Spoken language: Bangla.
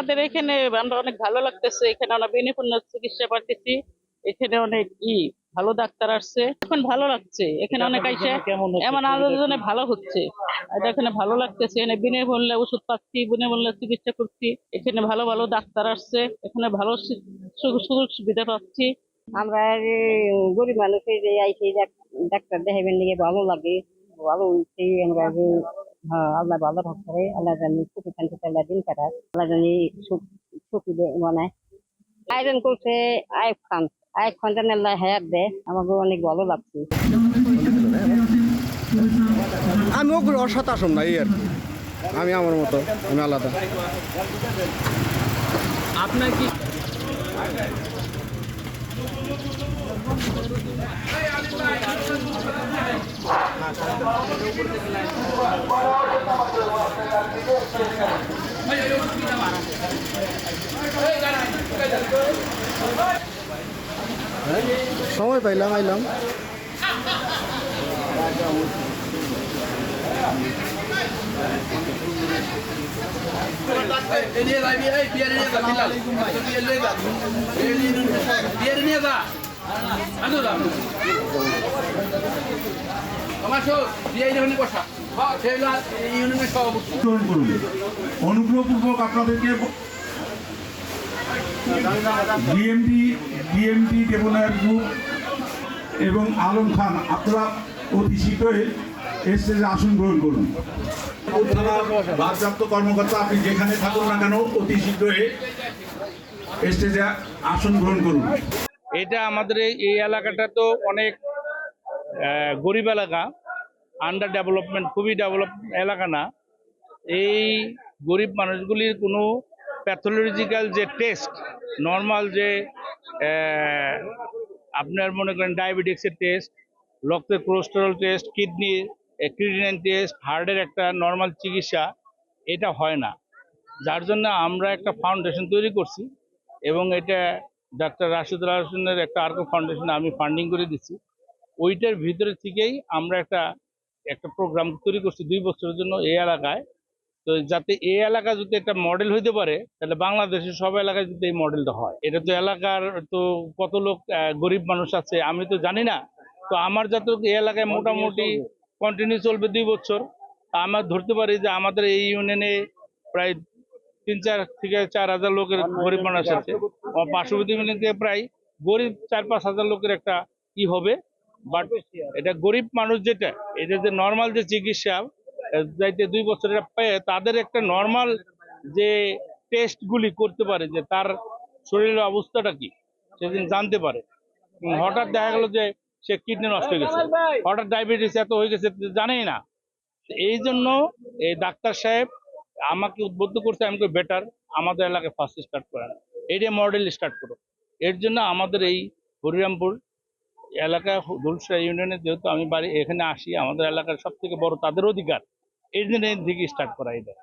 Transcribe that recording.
আমাদের এখানে আমরা অনেক ভালো লাগতেছে, এখানে আমরা বিনামূল্য চিকিৎসা পাচ্ছি। এখানে অনেক ভালো ডাক্তার আসছে, এখন ভালো লাগছে। এখানে অনেক আইসে এমন আলোচনা ভালো হচ্ছে, এটা এখানে ভালো লাগতেছে। এখানে বিনামূল্যে ওষুধ পাচ্ছি, বিনামূল্যে চিকিৎসা করছি। এখানে ভালো ভালো ডাক্তার আসছে, এখানে ভালো সুযোগ সুবিধা পাচ্ছি। আমরা গরিব মানুষের যে আইসি ডাক্তার দেখাবেন দিকে ভালো লাগে, ভালো হয়েছে। আমরা আল্লাহ ভালো রাখতে, আল্লাহ জানি সুখী শান্তি আল্লাহ দিন কাটার, আল্লাহ জানি সুখী মানে আয়োজন করছে আয়ুব খান যেন আল্লাহ হায়াত দেয়, আমাকে অনেক ভালো লাগছে। আমি ওগুলো অসাত আসম না, এই আর কি। আমি আমার মতো, আমি আলাদা। আপনার কি সময় পাইলাম আইলাম। অনুগ্রহপূর্বক আপনাদেরকে ডিএমডি দেবনায়ক গ্রুপ এবং আলম খান, আপনারা অতি শীঘ্রই স্টেজে আসন গ্রহণ করুন। ভারপ্রাপ্ত কর্মকর্তা, আপনি যেখানে থাকুন না কেন অতি শীঘ্রই স্টেজে আসন গ্রহণ করুন। এটা আমাদের এই এলাকাটা তো অনেক গরিব এলাকা, আন্ডার ডেভেলপমেন্ট, খুবই ডেভেলপ এলাকা না। এই গরিব মানুষগুলির কোনো প্যাথোলজিক্যাল যে টেস্ট, নর্মাল যে আপনার মনে করেন ডায়াবেটিক্সের টেস্ট, রক্তের কোলেস্টেরল টেস্ট, ক্রিটিনাইন টেস্ট, হার্টের একটা নর্মাল চিকিৎসা, এটা হয় না। যার জন্য আমরা একটা ফাউন্ডেশন তৈরি করছি এবং এটা ডাক্তার রাশিদুল হাসানের একটা আর্কো ফাউন্ডেশনে আমি ফান্ডিং করে দিচ্ছি। ওইটার ভিতরে থেকেই আমরা একটা প্রোগ্রাম তৈরি করছি 2 বছরের জন্য এই এলাকায়। তো যাতে এই এলাকা যদি একটা মডেল হইতে পারে, তাহলে বাংলাদেশের সব এলাকায় যদি এই মডেলটা হয়। এটা তো এলাকার তো কত লোক গরিব মানুষ আছে আমি তো জানি না। তো আমার যাতে এই এলাকায় মোটামুটি কন্টিনিউ চলবে 2 বছর, আমরা ধরতে পারি যে আমাদের এই ইউনিয়নে প্রায় 3-4 থেকে 4,000 লোকের গরিব মানুষ আছে। পার্শ্ববর্তী ইউনিয়নে প্রায় গরিব 4-5 হাজার লোকের একটা হবে। বাট এটা গরিব মানুষ যেটা, এটা যে নর্মাল যে চিকিৎসা যাইতে 2 বছর পেয়ে তাদের একটা নর্মাল যে টেস্টগুলি করতে পারে, যে তার শরীরের অবস্থাটা কি সেদিন জানতে পারে। হঠাৎ দেখা গেল যে সে কিডনি নষ্ট হয়ে গেছে, হঠাৎ ডায়াবেটিস এত হয়ে গেছে জানেই না। এই জন্য এই ডাক্তার সাহেব আমাকে উদ্বুদ্ধ করছে, আমি বেটার আমাদের এলাকায় ফার্স্ট স্টার্ট করেন, এইটা মডেল স্টার্ট করো। এর জন্য আমাদের এই হরিরামপুর এলাকা ধুলসা ইউনিয়নে, যেহেতু আমি বাড়ি এখানে আসি, আমাদের এলাকার সব থেকে বড় তাদের অধিকার, এই জন্য থেকে স্টার্ট করা এটা।